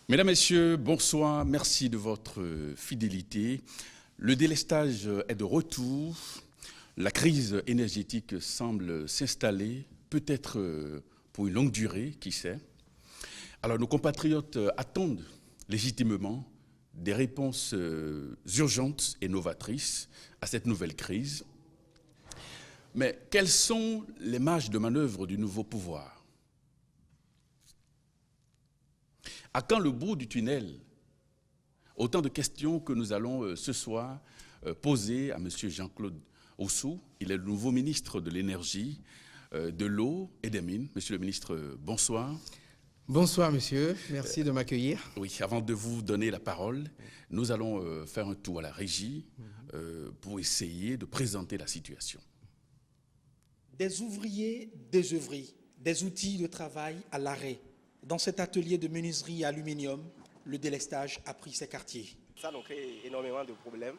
Mesdames, Messieurs, bonsoir. Merci de votre fidélité. Le délestage est de retour. La crise énergétique semble s'installer, peut-être pour une longue durée, qui sait. Alors nos compatriotes attendent légitimement des réponses urgentes et novatrices à cette nouvelle crise. Mais quelles sont les marges de manœuvre du nouveau pouvoir? À quand le bout du tunnel? Autant de questions que nous allons ce soir poser à M. Jean-Claude Ossou. Il est le nouveau ministre de l'Énergie, de l'Eau et des Mines. Monsieur le ministre, bonsoir. Bonsoir, monsieur. Merci de m'accueillir. Oui, avant de vous donner la parole, nous allons faire un tour à la régie pour essayer de présenter la situation. Des ouvriers désœuvrés, des outils de travail à l'arrêt. Dans cet atelier de menuiserie aluminium, le délestage a pris ses quartiers. Ça nous crée énormément de problèmes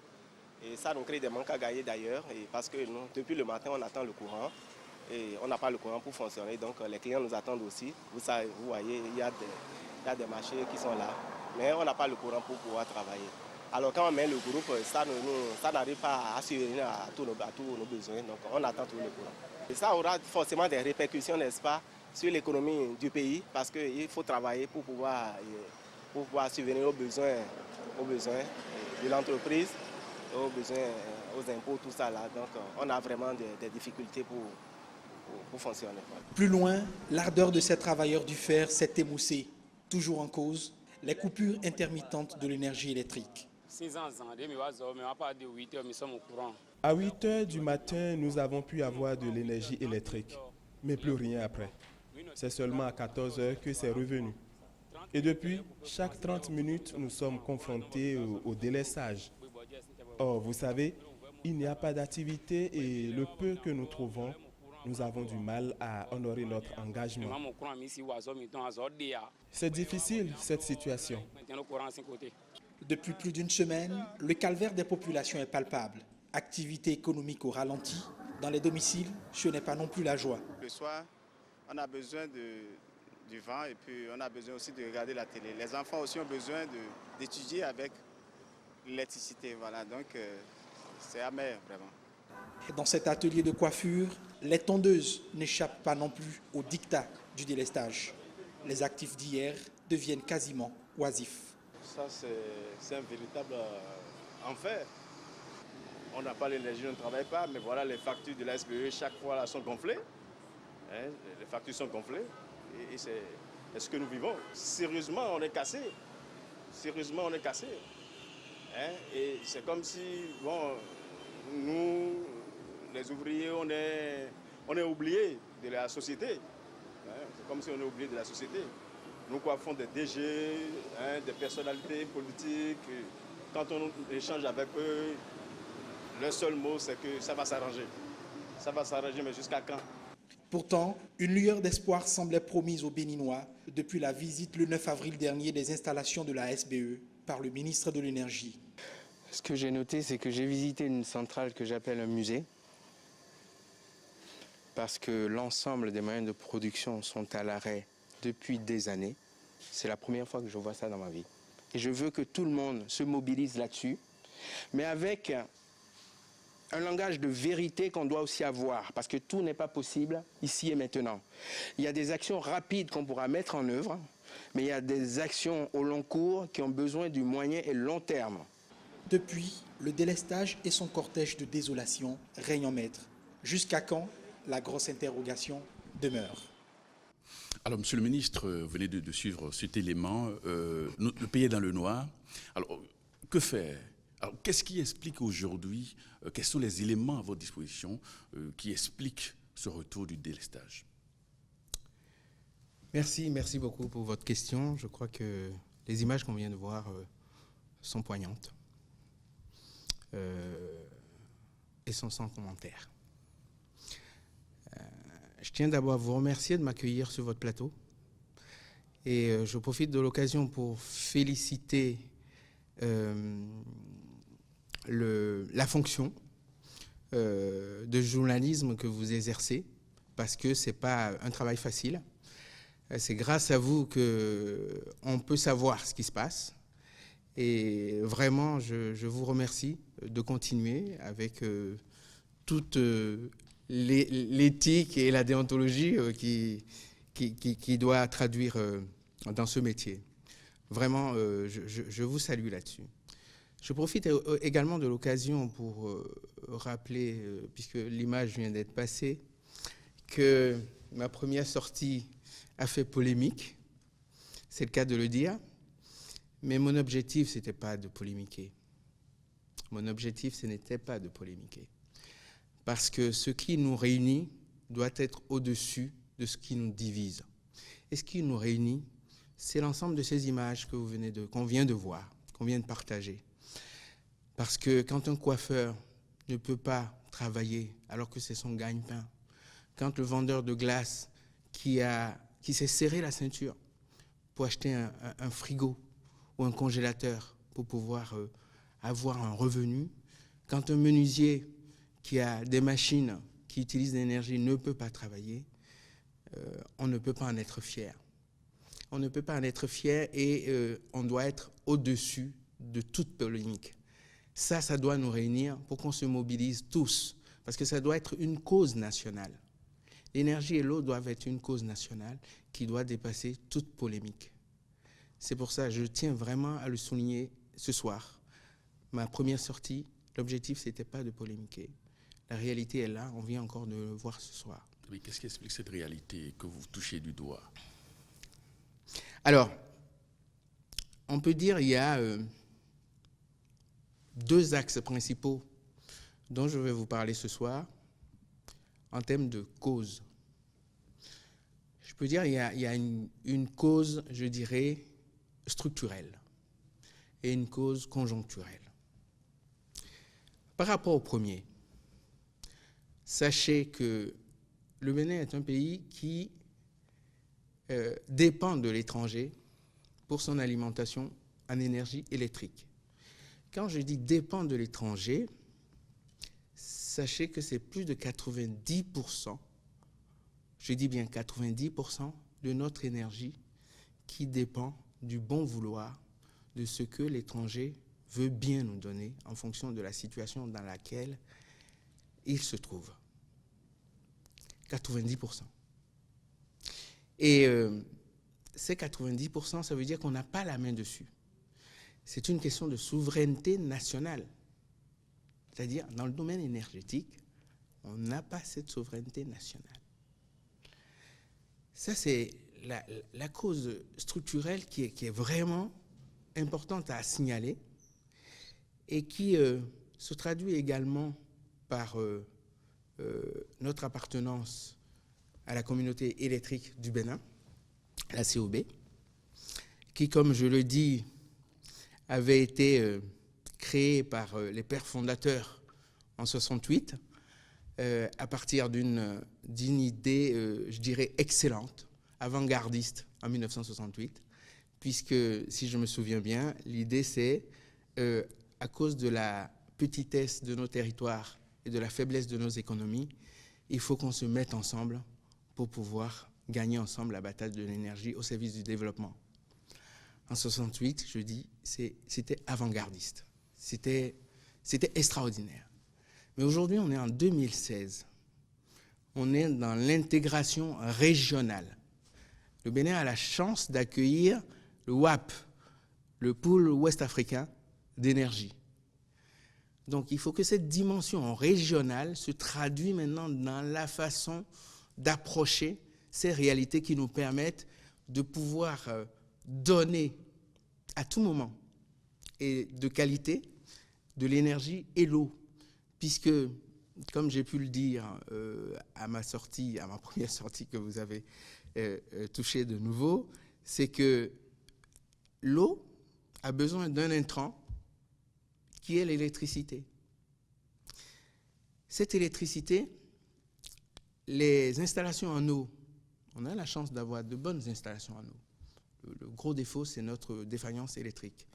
et ça nous crée des manques à gagner d'ailleurs. Parce que nous, depuis le matin, on attend le courant et on n'a pas le courant pour fonctionner. Donc les clients nous attendent aussi. Vous voyez, il y a des marchés qui sont là, mais on n'a pas le courant pour pouvoir travailler. Alors quand on met le groupe, ça n'arrive pas à subvenir à tous nos besoins. Donc on attend tout le courant. Et ça aura forcément des répercussions, n'est-ce pas, sur l'économie du pays, parce qu'il faut travailler pour pouvoir subvenir aux besoins de l'entreprise, aux besoins, aux impôts, tout ça là. Donc on a vraiment des difficultés pour fonctionner. Plus loin, l'ardeur de ces travailleurs du fer s'est émoussée. Toujours en cause, les coupures intermittentes de l'énergie électrique. À 8 heures du matin, nous avons pu avoir de l'énergie électrique, mais plus rien après. C'est seulement à 14 heures que c'est revenu. Et depuis, chaque 30 minutes, nous sommes confrontés au délestage. Or, vous savez, il n'y a pas d'activité et le peu que nous trouvons, nous avons du mal à honorer notre engagement. C'est difficile, cette situation. Depuis plus d'une semaine, le calvaire des populations est palpable. Activité économique au ralenti. Dans les domiciles, ce n'est pas non plus la joie. Le soir, on a besoin du vent et puis on a besoin aussi de regarder la télé. Les enfants aussi ont besoin d'étudier avec l'électricité. Voilà, donc c'est amer vraiment. Et dans cet atelier de coiffure, les tondeuses n'échappent pas non plus au diktat du délestage. Les actifs d'hier deviennent quasiment oisifs. Ça, c'est un véritable enfer. On n'a pas l'énergie, on ne travaille pas, mais voilà, les factures de la SBE, chaque fois, là, sont gonflées. Hein, les factures sont gonflées et c'est ce que nous vivons. Sérieusement, on est cassé. Sérieusement, on est cassé. Hein, et c'est comme si, bon, nous, les ouvriers, on est oubliés de la société. Hein, c'est comme si on est oubliés de la société. Nous coiffons des DG, hein, des personnalités politiques. Quand on échange avec eux, le seul mot, c'est que ça va s'arranger. Ça va s'arranger, mais jusqu'à quand? Pourtant, une lueur d'espoir semblait promise aux Béninois depuis la visite le 9 avril dernier des installations de la SBE par le ministre de l'Énergie. Ce que j'ai noté, c'est que j'ai visité une centrale que j'appelle un musée, parce que l'ensemble des moyens de production sont à l'arrêt depuis des années. C'est la première fois que je vois ça dans ma vie. Et je veux que tout le monde se mobilise là-dessus, mais avec un langage de vérité qu'on doit aussi avoir, parce que tout n'est pas possible ici et maintenant. Il y a des actions rapides qu'on pourra mettre en œuvre, mais il y a des actions au long cours qui ont besoin du moyen et long terme. Depuis, le délestage et son cortège de désolation règnent en maître. Jusqu'à quand? La grosse interrogation demeure. Alors, Monsieur le ministre, vous venez de suivre cet élément. Le pays est dans le noir. Alors, que faire? Alors, qu'est-ce qui explique aujourd'hui, quels sont les éléments à votre disposition qui expliquent ce retour du délestage? Merci beaucoup pour votre question. Je crois que les images qu'on vient de voir sont poignantes et sont sans commentaire. Je tiens d'abord à vous remercier de m'accueillir sur votre plateau et je profite de l'occasion pour féliciter la fonction de journalisme que vous exercez, parce que ce n'est pas un travail facile. C'est grâce à vous qu'on peut savoir ce qui se passe. Et vraiment, je vous remercie de continuer avec toute l'éthique et la déontologie qui doit traduire dans ce métier. Vraiment, je vous salue là-dessus. Je profite également de l'occasion pour rappeler, puisque l'image vient d'être passée, que ma première sortie a fait polémique, c'est le cas de le dire, mais mon objectif, ce n'était pas de polémiquer. Mon objectif, ce n'était pas de polémiquer. Parce que ce qui nous réunit doit être au-dessus de ce qui nous divise. Et ce qui nous réunit, c'est l'ensemble de ces images qu'on vient de voir, qu'on vient de partager. Parce que quand un coiffeur ne peut pas travailler alors que c'est son gagne-pain, quand le vendeur de glace qui s'est serré la ceinture pour acheter un frigo ou un congélateur pour pouvoir avoir un revenu, quand un menuisier qui a des machines qui utilisent l'énergie ne peut pas travailler, on ne peut pas en être fier. On ne peut pas en être fier et on doit être au-dessus de toute polémique. Ça doit nous réunir pour qu'on se mobilise tous, parce que ça doit être une cause nationale. L'énergie et l'eau doivent être une cause nationale qui doit dépasser toute polémique. C'est pour ça que je tiens vraiment à le souligner ce soir. Ma première sortie, l'objectif, ce n'était pas de polémiquer. La réalité est là, on vient encore de le voir ce soir. Oui, qu'est-ce qui explique cette réalité que vous touchez du doigt? Alors, on peut dire qu'il y a deux axes principaux dont je vais vous parler ce soir en termes de cause. Je peux dire qu'il y a une cause, je dirais, structurelle et une cause conjoncturelle. Par rapport au premier, sachez que le Bénin est un pays qui dépend de l'étranger pour son alimentation en énergie électrique. Quand je dis dépend de l'étranger, sachez que c'est plus de 90%, je dis bien 90% de notre énergie qui dépend du bon vouloir de ce que l'étranger veut bien nous donner en fonction de la situation dans laquelle il se trouve. 90%. Et ces 90%, ça veut dire qu'on n'a pas la main dessus. C'est une question de souveraineté nationale. C'est-à-dire, dans le domaine énergétique, on n'a pas cette souveraineté nationale. Ça, c'est la cause structurelle qui est vraiment importante à signaler et qui se traduit également par notre appartenance à la communauté électrique du Bénin, la COB, qui, comme je le dis, avait été créée par les pères fondateurs en 68, à partir d'une idée, je dirais, excellente, avant-gardiste en 1968, puisque, si je me souviens bien, l'idée c'est, à cause de la petitesse de nos territoires et de la faiblesse de nos économies, il faut qu'on se mette ensemble pour pouvoir gagner ensemble la bataille de l'énergie au service du développement. En 68, je dis, c'était avant-gardiste. C'était extraordinaire. Mais aujourd'hui, on est en 2016. On est dans l'intégration régionale. Le Bénin a la chance d'accueillir le WAP, le Pool ouest-africain d'énergie. Donc, il faut que cette dimension régionale se traduise maintenant dans la façon d'approcher ces réalités qui nous permettent de pouvoir donner à tout moment et de qualité de l'énergie et l'eau. Puisque, comme j'ai pu le dire à ma première sortie que vous avez touchée de nouveau, c'est que l'eau a besoin d'un intrant qui est l'électricité. Cette électricité, les installations en eau, on a la chance d'avoir de bonnes installations en eau. Le gros défaut, c'est notre défaillance électrique.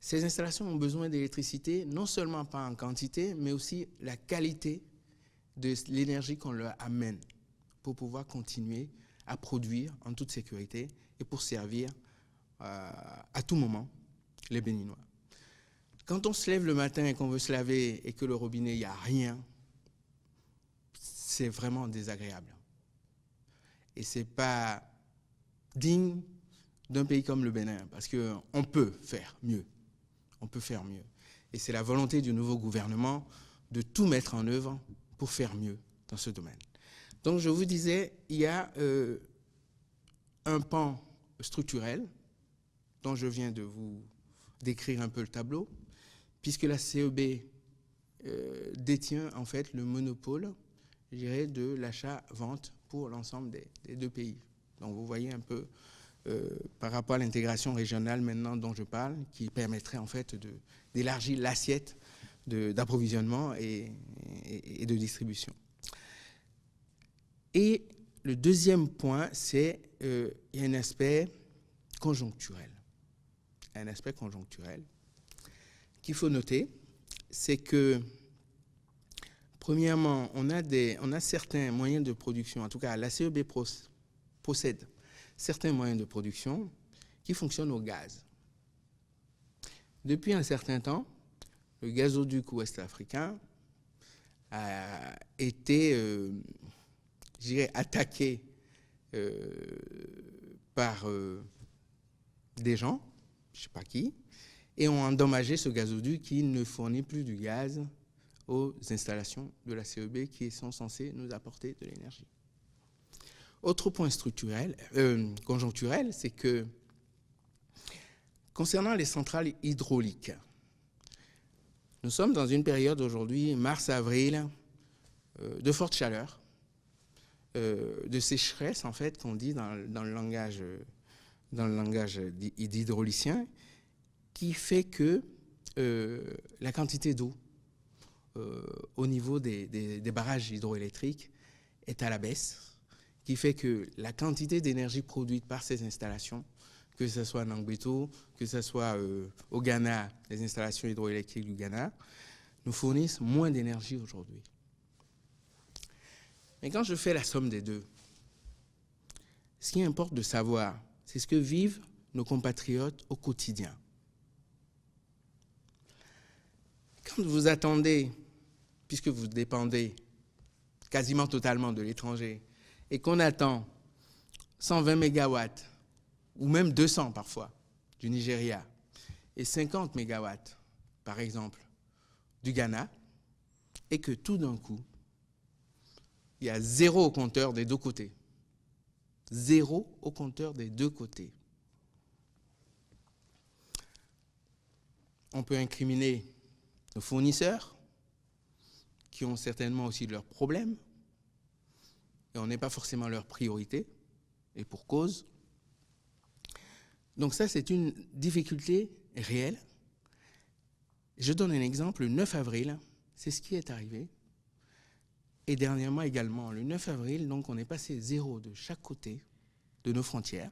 Ces installations ont besoin d'électricité, non seulement pas en quantité, mais aussi la qualité de l'énergie qu'on leur amène pour pouvoir continuer à produire en toute sécurité et pour servir à tout moment les Béninois. Quand on se lève le matin et qu'on veut se laver et que le robinet, il n'y a rien, c'est vraiment désagréable. Et ce n'est pas digne d'un pays comme le Bénin, parce qu'on peut faire mieux. On peut faire mieux. Et c'est la volonté du nouveau gouvernement de tout mettre en œuvre pour faire mieux dans ce domaine. Donc je vous disais, il y a un pan structurel dont je viens de vous décrire un peu le tableau, puisque la CEB détient en fait le monopole, je dirais, de l'achat-vente pour l'ensemble des deux pays. Donc vous voyez un peu par rapport à l'intégration régionale maintenant dont je parle, qui permettrait en fait d'élargir l'assiette d'approvisionnement et de distribution. Et le deuxième point, c'est il y a un aspect conjoncturel. Un aspect conjoncturel qu'il faut noter, c'est que, premièrement, on a certains moyens de production, en tout cas la CEB possède certains moyens de production qui fonctionnent au gaz. Depuis un certain temps, le gazoduc ouest-africain a été, je dirais, attaqué par des gens, je ne sais pas qui, et ont endommagé ce gazoduc qui ne fournit plus du gaz aux installations de la CEB qui sont censées nous apporter de l'énergie. Autre point structurel, conjoncturel, c'est que concernant les centrales hydrauliques, nous sommes dans une période aujourd'hui, mars-avril, de forte chaleur, de sécheresse en fait qu'on dit dans le langage d'hydraulicien, qui fait que la quantité d'eau au niveau des barrages hydroélectriques est à la baisse, qui fait que la quantité d'énergie produite par ces installations, que ce soit à Nangbeto, que ce soit au Ghana, les installations hydroélectriques du Ghana, nous fournissent moins d'énergie aujourd'hui. Mais quand je fais la somme des deux, ce qui importe de savoir, c'est ce que vivent nos compatriotes au quotidien. Quand vous attendez, puisque vous dépendez quasiment totalement de l'étranger, et qu'on attend 120 mégawatts, ou même 200 parfois, du Nigeria, et 50 mégawatts, par exemple, du Ghana, et que tout d'un coup, il y a zéro au compteur des deux côtés. Zéro au compteur des deux côtés. On peut incriminer nos fournisseurs, qui ont certainement aussi leurs problèmes, et on n'est pas forcément leur priorité, et pour cause. Donc ça, c'est une difficulté réelle. Je donne un exemple, le 9 avril, c'est ce qui est arrivé. Et dernièrement également, le 9 avril, donc on est passé zéro de chaque côté de nos frontières.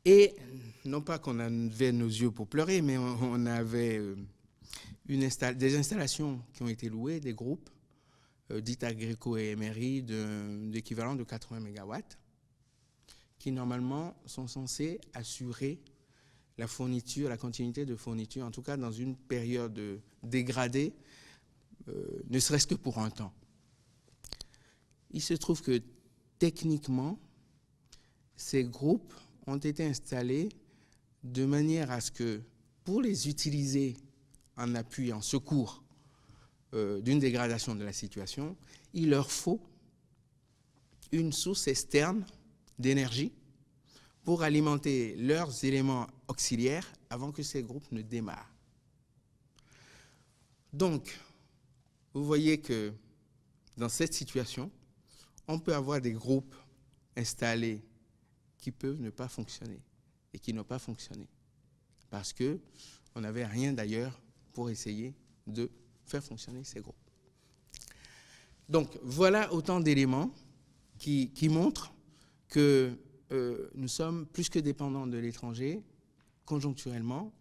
Et non pas qu'on avait nos yeux pour pleurer, mais on avait des installations qui ont été louées, des groupes, dits Agrico et Emery, d'équivalent de 80 mégawatts, qui normalement sont censés assurer la fourniture, la continuité de fourniture, en tout cas dans une période dégradée, ne serait-ce que pour un temps. Il se trouve que techniquement, ces groupes ont été installés de manière à ce que, pour les utiliser en appui, en secours d'une dégradation de la situation, il leur faut une source externe d'énergie pour alimenter leurs éléments auxiliaires avant que ces groupes ne démarrent. Donc, vous voyez que dans cette situation, on peut avoir des groupes installés qui peuvent ne pas fonctionner et qui n'ont pas fonctionné parce qu'on n'avait rien d'ailleurs pour essayer de faire fonctionner ces groupes. Donc, voilà autant d'éléments qui montrent que nous sommes plus que dépendants de l'étranger, conjoncturellement,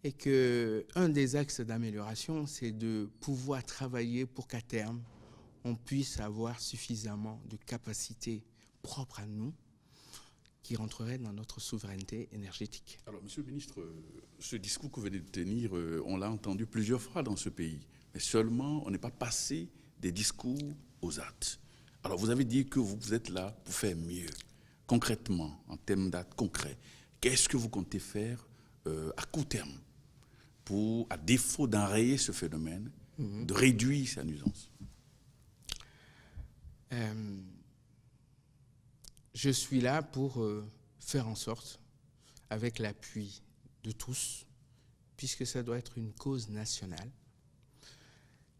et qu'un des axes d'amélioration, c'est de pouvoir travailler pour qu'à terme, on puisse avoir suffisamment de capacité propres à nous qui rentreraient dans notre souveraineté énergétique. Alors, Monsieur le ministre, ce discours que vous venez de tenir, on l'a entendu plusieurs fois dans ce pays, mais seulement on n'est pas passé des discours aux actes. Alors, vous avez dit que vous êtes là pour faire mieux. Concrètement, en termes d'actes concrets, qu'est-ce que vous comptez faire à court terme pour, à défaut d'enrayer ce phénomène, de réduire sa nuisance? Je suis là pour faire en sorte, avec l'appui de tous, puisque ça doit être une cause nationale,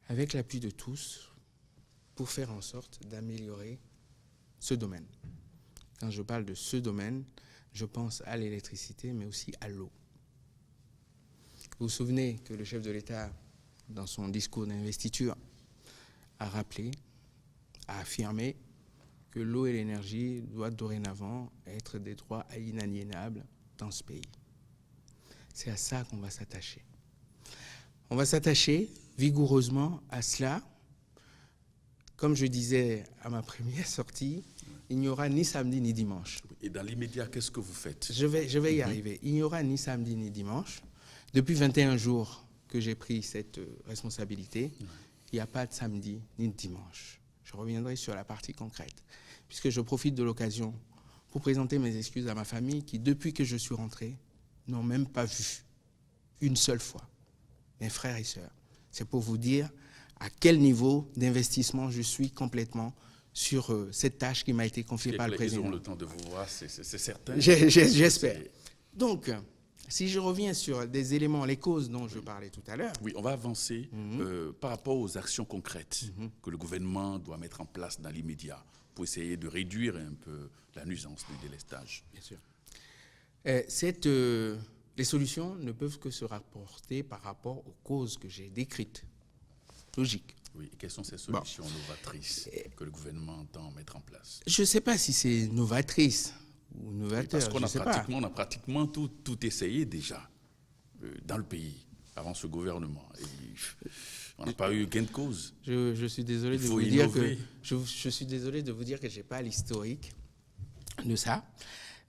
avec l'appui de tous, pour faire en sorte d'améliorer ce domaine. Quand je parle de ce domaine, je pense à l'électricité, mais aussi à l'eau. Vous vous souvenez que le chef de l'État, dans son discours d'investiture, a rappelé, a affirmé que l'eau et l'énergie doivent dorénavant être des droits inaliénables dans ce pays. C'est à ça qu'on va s'attacher. On va s'attacher vigoureusement à cela. Comme je disais à ma première sortie, il n'y aura ni samedi ni dimanche. Et dans l'immédiat, qu'est-ce que vous faites? Je vais y arriver. Il n'y aura ni samedi ni dimanche. Depuis 21 jours que j'ai pris cette responsabilité, il n'y a pas de samedi ni de dimanche. Je reviendrai sur la partie concrète, puisque je profite de l'occasion pour présenter mes excuses à ma famille qui, depuis que je suis rentré, n'ont même pas vu une seule fois mes frères et sœurs. C'est pour vous dire à quel niveau d'investissement je suis complètement sur cette tâche qui m'a été confiée par le président. Ils auront le temps de vous voir, c'est certain. J'espère. Donc, si je reviens sur des éléments, les causes dont je parlais tout à l'heure. Oui, on va avancer par rapport aux actions concrètes que le gouvernement doit mettre en place dans l'immédiat pour essayer de réduire un peu la nuisance du délestage. Bien sûr. Les solutions ne peuvent que se rapporter par rapport aux causes que j'ai décrites. Logique. Oui, et quelles sont ces solutions novatrices que le gouvernement entend mettre en place? Je ne sais pas si c'est novatrice ou novateur. Oui, parce qu'on a pratiquement tout essayé déjà dans le pays avant ce gouvernement. Et on n'a pas eu gain de cause. Je suis désolé de vous dire que je suis désolé de vous dire que j'ai pas l'historique de ça.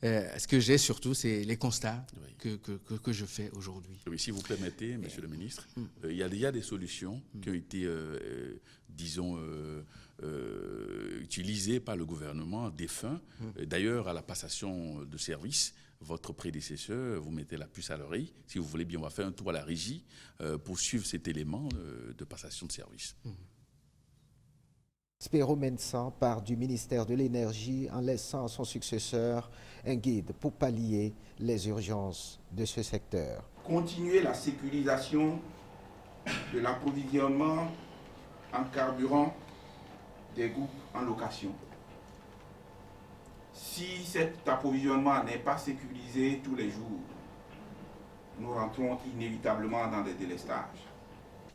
Ce que j'ai surtout, c'est les constats que je fais aujourd'hui. Oui, si vous permettez, Monsieur le ministre, il y a déjà des solutions qui ont été, disons, utilisées par le gouvernement défunt. D'ailleurs, à la passation de service, votre prédécesseur, vous mettez la puce à l'oreille. Si vous voulez bien, on va faire un tour à la régie pour suivre cet élément de passation de service. Spero Mensan part du ministère de l'Énergie en laissant à son successeur un guide pour pallier les urgences de ce secteur. Continuer la sécurisation de l'approvisionnement en carburant des groupes en location. Si cet approvisionnement n'est pas sécurisé tous les jours, nous rentrons inévitablement dans des délestages.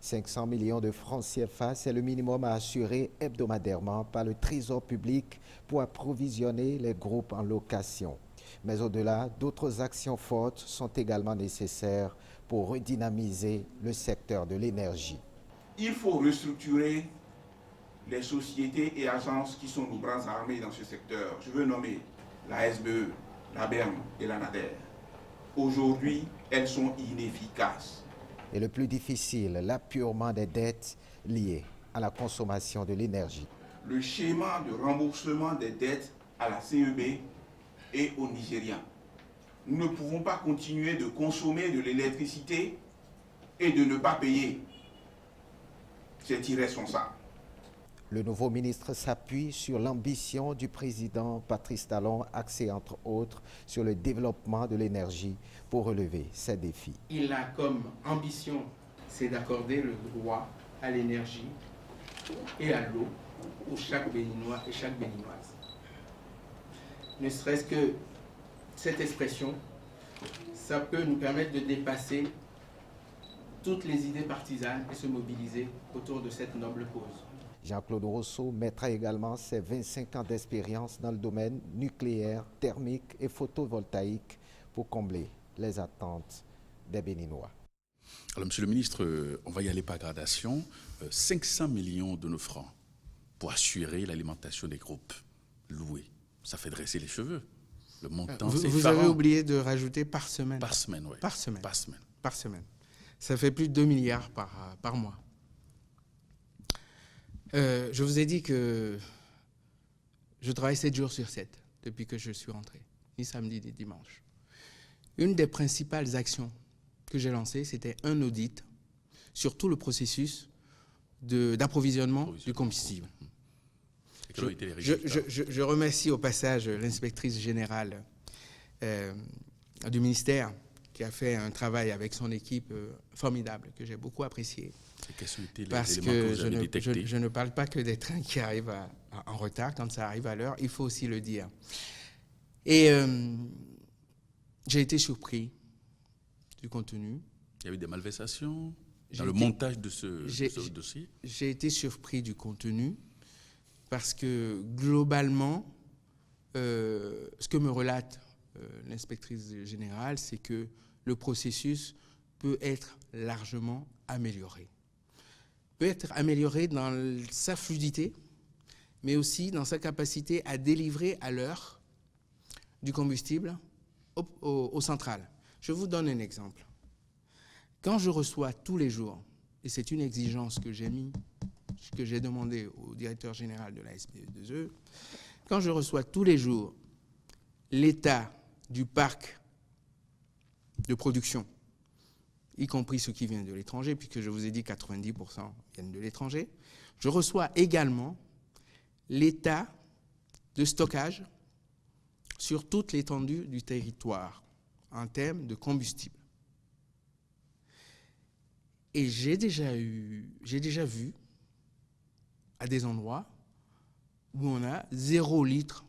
500 millions de francs CFA, c'est le minimum à assurer hebdomadairement par le Trésor public pour approvisionner les groupes en location. Mais au-delà, d'autres actions fortes sont également nécessaires pour redynamiser le secteur de l'énergie. Il faut restructurer les sociétés et agences qui sont nos bras armés dans ce secteur. Je veux nommer la SBE, la BERM et la NADER. Aujourd'hui, elles sont inefficaces. Et le plus difficile, l'appurement des dettes liées à la consommation de l'énergie. Le schéma de remboursement des dettes à la CEB et au Nigeria. Nous ne pouvons pas continuer de consommer de l'électricité et de ne pas payer. C'est irresponsable. Le nouveau ministre s'appuie sur l'ambition du président Patrice Talon, axée entre autres sur le développement de l'énergie pour relever ces défis. Il a comme ambition, c'est d'accorder le droit à l'énergie et à l'eau pour chaque Béninois et chaque Béninoise. Ne serait-ce que cette expression, ça peut nous permettre de dépasser toutes les idées partisanes et se mobiliser autour de cette noble cause. Jean-Claude Rousseau mettra également ses 25 ans d'expérience dans le domaine nucléaire, thermique et photovoltaïque pour combler les attentes des Béninois. Alors, Monsieur le ministre, on va y aller par gradation. 500 millions de nos francs pour assurer l'alimentation des groupes loués. Ça fait dresser les cheveux. Le montant, c'est Vous effarant. avez oublié de rajouter par semaine. Par semaine, oui. Par semaine. Par semaine. Par semaine. Ça fait plus de 2 milliards par mois. Je vous ai dit que je travaille 7 jours sur 7 depuis que je suis rentré, ni samedi ni dimanche. Une des principales actions que j'ai lancées, c'était un audit sur tout le processus d'approvisionnement du combustible. Je remercie au passage l'inspectrice générale du ministère qui a fait un travail avec son équipe formidable, que j'ai beaucoup apprécié. Parce que je ne parle pas que des trains qui arrivent en retard. Quand ça arrive à l'heure, il faut aussi le dire. Et j'ai été surpris du contenu. Il y a eu des malversations dans le montage de ce dossier. J'ai été surpris du contenu parce que globalement, ce que me relate l'inspectrice générale, c'est que le processus peut être largement amélioré. Peut être amélioré dans sa fluidité, mais aussi dans sa capacité à délivrer à l'heure du combustible aux centrales. Je vous donne un exemple. Quand je reçois tous les jours, et c'est une exigence que j'ai demandé au directeur général de la SPE2E, quand je reçois tous les jours l'état du parc de production, y compris ceux qui viennent de l'étranger, puisque je vous ai dit 90% viennent de l'étranger, je reçois également l'état de stockage sur toute l'étendue du territoire en termes de combustible. Et j'ai déjà vu à des endroits où on a 0 litre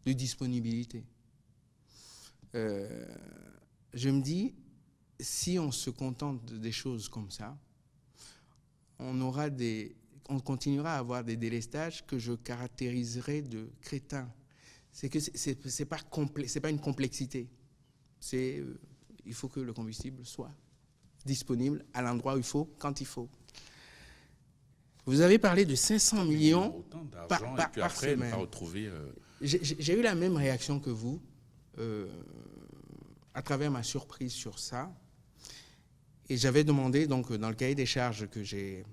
de disponibilité. Je me dis, si on se contente des choses comme ça, on continuera à avoir des délestages que je caractériserai de crétins. C'est que c'est pas une complexité. Il faut que le combustible soit disponible à l'endroit où il faut, quand il faut. Vous avez parlé de 500 millions par semaine. J'ai eu la même réaction que vous à travers ma surprise sur ça. Et j'avais demandé, donc, dans le cahier des charges que j'ai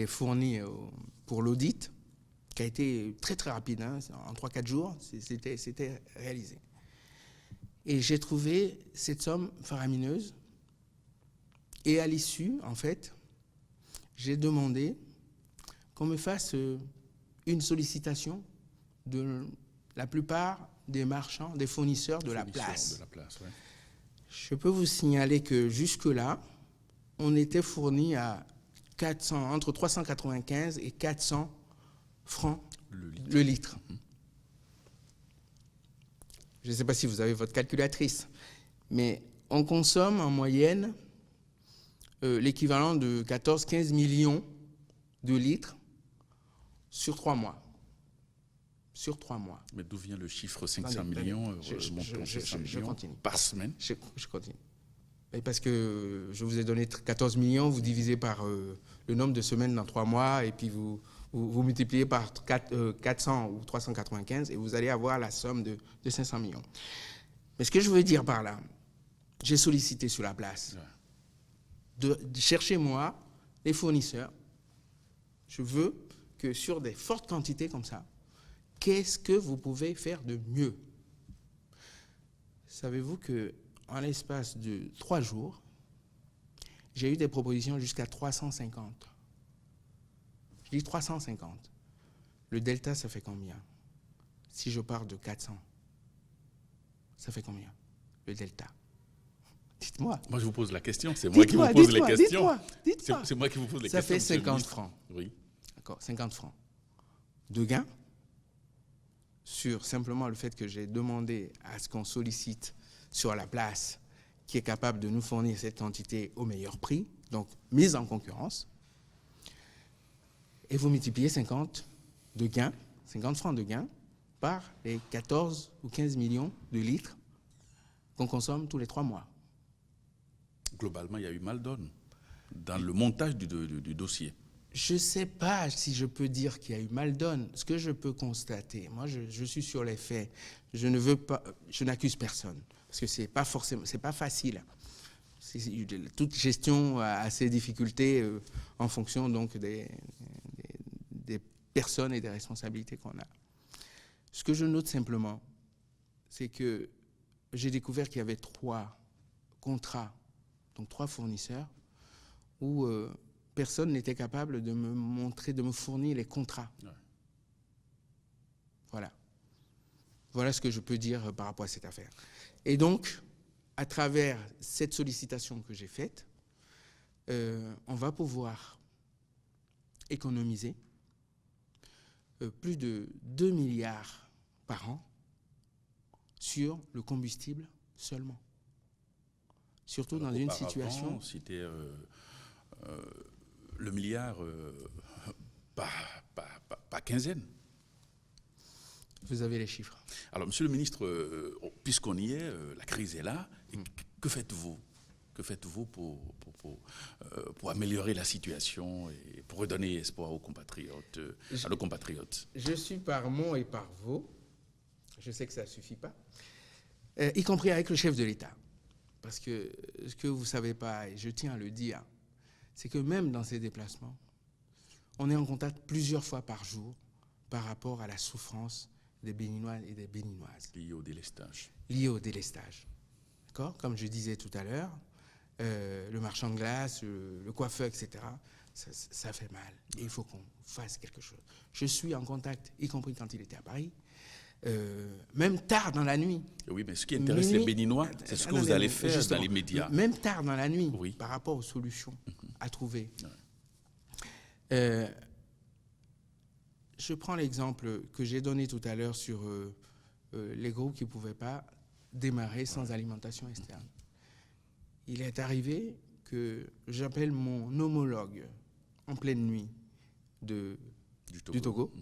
fourni pour l'audit, qui a été très très rapide, hein, en 3-4 jours, c'était réalisé. Et j'ai trouvé cette somme faramineuse. Et à l'issue, en fait, j'ai demandé qu'on me fasse une sollicitation de la plupart des marchands, des fournisseurs de la place. Ouais. Je peux vous signaler que jusque-là, on était fourni à entre 395 et 400 francs le litre. Je ne sais pas si vous avez votre calculatrice, mais on consomme en moyenne l'équivalent de 14-15 millions de litres sur 3 mois. Sur 3 mois. Mais d'où vient le chiffre 500 millions je continue. Par semaine? Je continue. Et parce que je vous ai donné 14 millions, vous divisez par le nombre de semaines dans 3 mois, et puis vous multipliez par 400 ou 395, et vous allez avoir la somme de 500 millions. Mais ce que je veux dire par là, j'ai sollicité sur la place. De chercher-moi les fournisseurs. Je veux que sur des fortes quantités comme ça, qu'est-ce que vous pouvez faire de mieux? Savez-vous qu'en l'espace de 3 jours, j'ai eu des propositions jusqu'à 350. Je dis 350. Le delta, ça fait combien? Si je pars de 400, ça fait combien, le delta? Dites-moi. Moi, je vous pose la question. C'est moi qui vous pose les questions. Dites-moi. C'est moi qui vous pose les questions. Ça fait 50 francs. Oui. D'accord, 50 francs. De gain sur simplement le fait que j'ai demandé à ce qu'on sollicite sur la place qui est capable de nous fournir cette quantité au meilleur prix, donc mise en concurrence, et vous multipliez 50 francs de gain par les 14 ou 15 millions de litres qu'on consomme tous les 3 mois. Globalement, il y a eu mal donne dans le montage du dossier. Je ne sais pas si je peux dire qu'il y a eu mal donne. Ce que je peux constater, moi je suis sur les faits, je n'accuse personne, parce que c'est pas facile. Toute gestion a ses difficultés en fonction donc des personnes et des responsabilités qu'on a. Ce que je note simplement, c'est que j'ai découvert qu'il y avait 3 contrats, donc 3 fournisseurs, où personne n'était capable de me fournir les contrats. Ouais. Voilà. Voilà ce que je peux dire par rapport à cette affaire. Et donc, à travers cette sollicitation que j'ai faite, on va pouvoir économiser plus de 2 milliards par an sur le combustible seulement. Surtout dans une situation... C'était le milliard, pas quinzaine. Vous avez les chiffres. Alors, monsieur le ministre, puisqu'on y est, la crise est là, et que faites-vous? Que faites-vous pour améliorer la situation et pour redonner espoir aux compatriotes, à nos compatriotes? Je suis par mon et par vos. Je sais que ça ne suffit pas. Y compris avec le chef de l'État. Parce que ce que vous ne savez pas, et je tiens à le dire, c'est que même dans ces déplacements, on est en contact plusieurs fois par jour par rapport à la souffrance des Béninois et des Béninoises. Liés au délestage. Liés au délestage. D'accord ? Comme je disais tout à l'heure, le marchand de glace, le coiffeur, etc., ça fait mal. Et il faut qu'on fasse quelque chose. Je suis en contact, y compris quand il était à Paris, même tard dans la nuit. Oui, mais ce qui intéresse les Béninois, c'est ce que vous allez faire dans les médias. Même tard dans la nuit, oui, par rapport aux solutions à trouver. Ouais. Je prends l'exemple que j'ai donné tout à l'heure sur les groupes qui ne pouvaient pas démarrer sans alimentation externe. Il est arrivé que j'appelle mon homologue en pleine nuit du Togo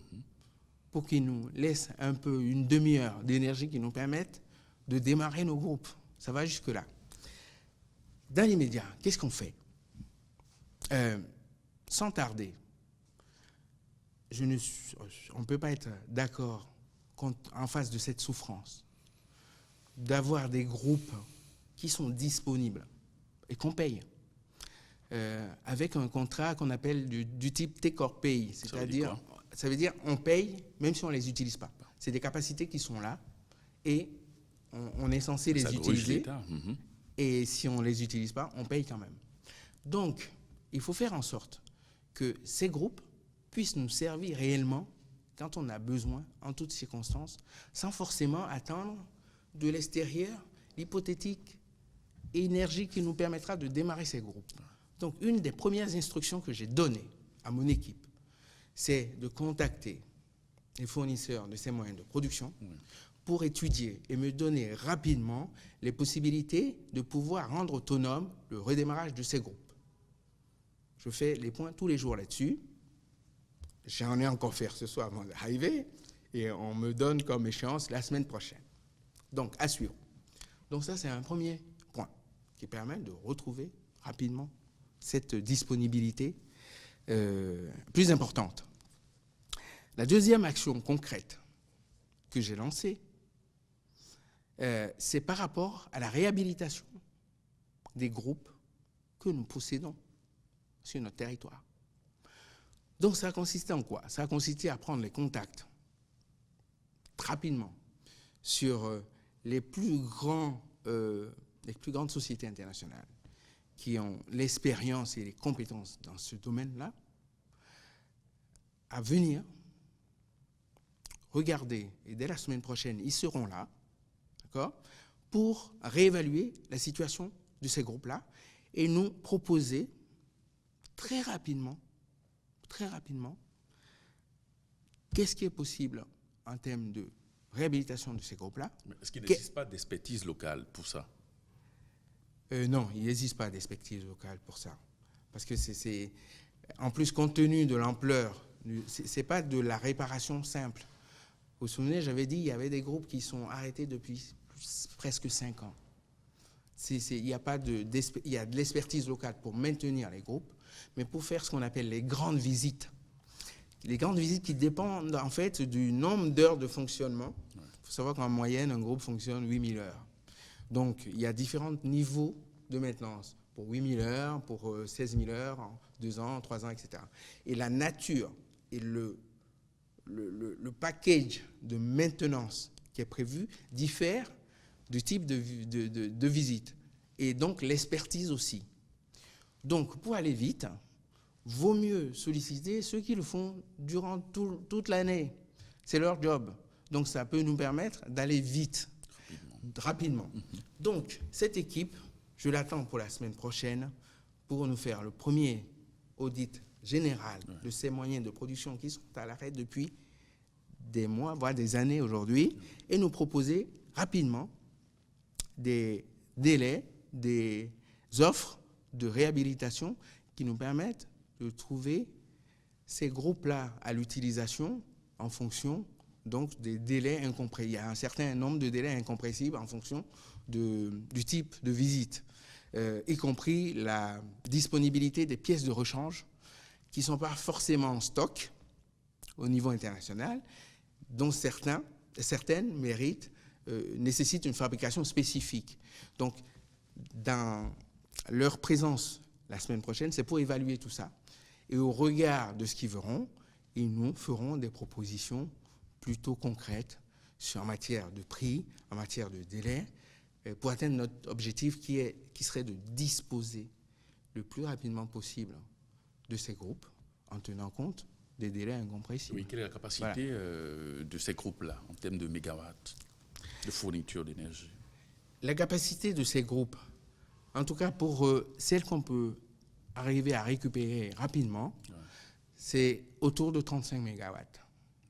pour qu'il nous laisse un peu une demi-heure d'énergie qui nous permette de démarrer nos groupes. Ça va jusque-là. Dans l'immédiat, qu'est-ce qu'on fait? Sans tarder, on ne peut pas être d'accord en face de cette souffrance, d'avoir des groupes qui sont disponibles et qu'on paye, avec un contrat qu'on appelle du type take-or-pay, c'est-à-dire, ça veut dire on paye même si on ne les utilise pas. C'est des capacités qui sont là et on est censé les utiliser. Et si on ne les utilise pas, on paye quand même. Donc, il faut faire en sorte que ces groupes puissent nous servir réellement quand on a besoin, en toutes circonstances, sans forcément attendre de l'extérieur l'hypothétique énergie qui nous permettra de démarrer ces groupes. Donc, une des premières instructions que j'ai données à mon équipe, c'est de contacter les fournisseurs de ces moyens de production pour étudier et me donner rapidement les possibilités de pouvoir rendre autonome le redémarrage de ces groupes. Je fais les points tous les jours là-dessus. J'en ai encore fait ce soir avant d'arriver et on me donne comme échéance la semaine prochaine. Donc, à suivre. Donc ça, c'est un premier point qui permet de retrouver rapidement cette disponibilité plus importante. La deuxième action concrète que j'ai lancée, c'est par rapport à la réhabilitation des groupes que nous possédons sur notre territoire. Donc ça a consisté en quoi? Ça a consisté à prendre les contacts rapidement sur les plus grandes sociétés internationales qui ont l'expérience et les compétences dans ce domaine-là, à venir regarder, et dès la semaine prochaine, ils seront là, d'accord, pour réévaluer la situation de ces groupes-là et nous proposer très rapidement, qu'est-ce qui est possible en termes de réhabilitation de ces groupes-là. Est-ce qu'il n'existe pas d'expertise locale pour ça? Non, il n'existe pas d'expertise locale pour ça. Parce que c'est en plus, compte tenu de l'ampleur, ce n'est pas de la réparation simple. Vous vous souvenez, j'avais dit qu'il y avait des groupes qui sont arrêtés depuis presque 5 ans. il y a de l'expertise locale pour maintenir les groupes, mais pour faire ce qu'on appelle les grandes visites. Les grandes visites qui dépendent en fait du nombre d'heures de fonctionnement. Il faut savoir qu'en moyenne, un groupe fonctionne 8000 heures. Donc, il y a différents niveaux de maintenance pour 8000 heures, pour 16 000 heures, en 2 ans, 3 ans, etc. Et la nature et le package de maintenance qui est prévu diffère du type de visite. Et donc, l'expertise aussi. Donc, pour aller vite, vaut mieux solliciter ceux qui le font durant toute l'année. C'est leur job. Donc, ça peut nous permettre d'aller vite, rapidement. Donc, cette équipe, je l'attends pour la semaine prochaine pour nous faire le premier audit général de ces moyens de production qui sont à l'arrêt depuis des mois, voire des années aujourd'hui, et nous proposer rapidement des délais, des offres de réhabilitation qui nous permettent de trouver ces groupes-là à l'utilisation en fonction donc des délais incompressibles. Il y a un certain nombre de délais incompressibles en fonction du type de visite, y compris la disponibilité des pièces de rechange qui ne sont pas forcément en stock au niveau international, dont certaines méritent, nécessitent une fabrication spécifique. Donc, dans leur présence la semaine prochaine, c'est pour évaluer tout ça. Et au regard de ce qu'ils verront, ils nous feront des propositions plutôt concrètes en matière de prix, en matière de délai, pour atteindre notre objectif qui serait de disposer le plus rapidement possible de ces groupes en tenant compte des délais incompressibles. Oui, quelle est la capacité de ces groupes-là en termes de mégawatts de fourniture d'énergie? La capacité de ces groupes, en tout cas pour celles qu'on peut arriver à récupérer rapidement, c'est autour de 35 mégawatts.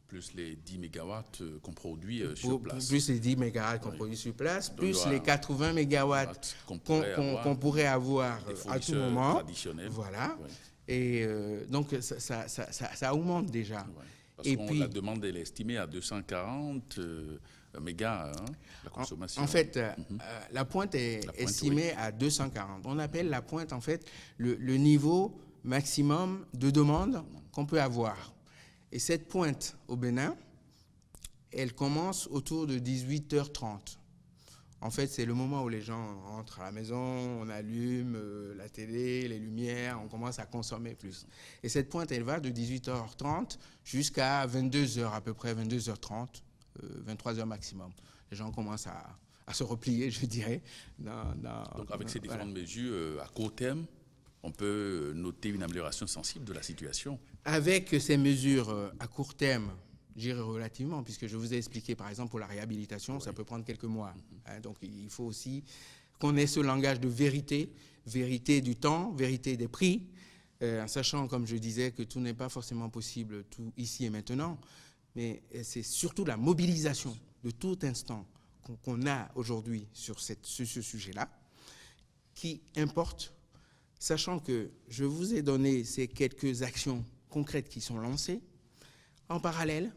Plus les 10 mégawatts qu'on produit sur place. Plus les 10 mégawatts qu'on produit sur place, plus les 80 mégawatts qu'on pourrait avoir à tout moment. Voilà. Ouais. Et donc, ça augmente déjà. Ouais. Parce que la demande elle est estimée à 240 mégas, la consommation. En fait, la pointe est estimée à 240. On appelle la pointe, en fait, le niveau maximum de demande qu'on peut avoir. Et cette pointe au Bénin, elle commence autour de 18h30. En fait, c'est le moment où les gens rentrent à la maison, on allume la télé, les lumières, on commence à consommer plus. Et cette pointe, elle va de 18h30 jusqu'à 22h à peu près, 22h30, 23h maximum. Les gens commencent à se replier, je dirais. Donc avec ces différentes mesures, à court terme, on peut noter une amélioration sensible de la situation. Avec ces mesures à court terme, j'irai relativement, puisque je vous ai expliqué, par exemple, pour la réhabilitation, ça peut prendre quelques mois. Donc, il faut aussi qu'on ait ce langage de vérité, vérité du temps, vérité des prix, en sachant, comme je disais, que tout n'est pas forcément possible tout ici et maintenant, mais c'est surtout la mobilisation de tout instant qu'on a aujourd'hui sur ce sujet-là qui importe, sachant que je vous ai donné ces quelques actions concrètes qui sont lancées. En parallèle,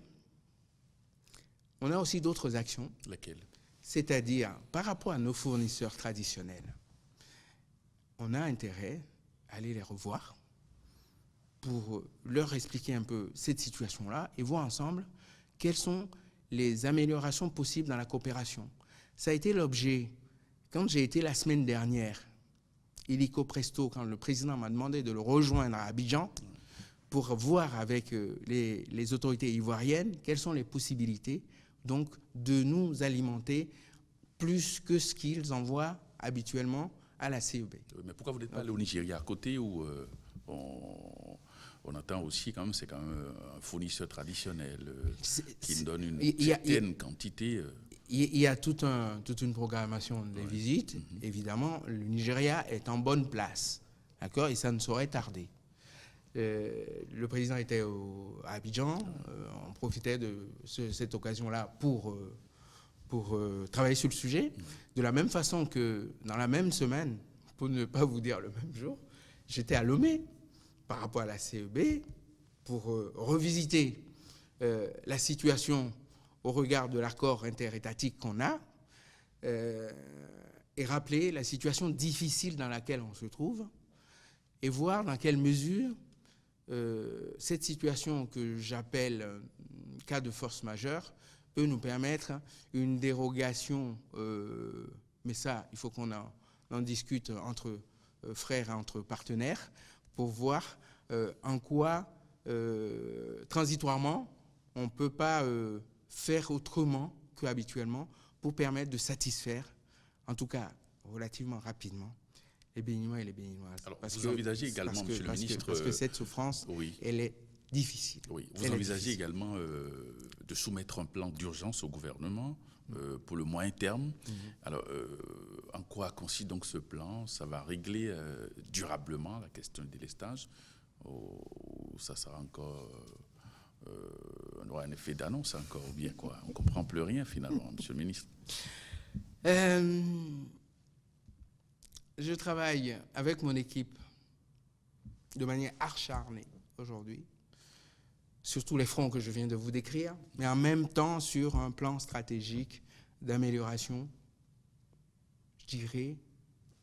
on a aussi d'autres actions. Lesquelles? C'est-à-dire, par rapport à nos fournisseurs traditionnels, on a intérêt à aller les revoir pour leur expliquer un peu cette situation-là et voir ensemble quelles sont les améliorations possibles dans la coopération. Ça a été l'objet, quand j'ai été la semaine dernière, illico presto, quand le président m'a demandé de le rejoindre à Abidjan, pour voir avec les autorités ivoiriennes quelles sont les possibilités donc, de nous alimenter plus que ce qu'ils envoient habituellement à la CEB. Mais pourquoi vous n'êtes pas allé au Nigeria à côté où on entend aussi quand même, c'est quand même un fournisseur traditionnel qui donne une certaine quantité. Il y a toute une programmation des visites. Évidemment, le Nigeria est en bonne place, d'accord, et ça ne saurait tarder. Le président était à Abidjan, on profitait de cette occasion-là pour travailler sur le sujet. De la même façon que dans la même semaine, pour ne pas vous dire le même jour, j'étais à Lomé par rapport à la CEB pour revisiter la situation au regard de l'accord interétatique qu'on a et rappeler la situation difficile dans laquelle on se trouve et voir dans quelle mesure cette situation que j'appelle cas de force majeure peut nous permettre une dérogation, mais ça, il faut qu'on en discute entre frères et entre partenaires pour voir en quoi, transitoirement, on ne peut pas faire autrement qu'habituellement pour permettre de satisfaire, en tout cas relativement rapidement, les Béninois et les Béninoises. Alors, vous envisagez également, monsieur le ministre... Parce que cette souffrance, oui. elle est difficile. Oui. Vous envisagez également de soumettre un plan d'urgence au gouvernement pour le moyen terme. Alors, en quoi consiste donc ce plan? Ça va régler durablement la question du délestage ou ça sera encore... on aura un effet d'annonce encore, ou bien quoi? On ne comprend plus rien finalement, monsieur le ministre. Je travaille avec mon équipe de manière acharnée aujourd'hui, sur tous les fronts que je viens de vous décrire, mais en même temps sur un plan stratégique d'amélioration, je dirais,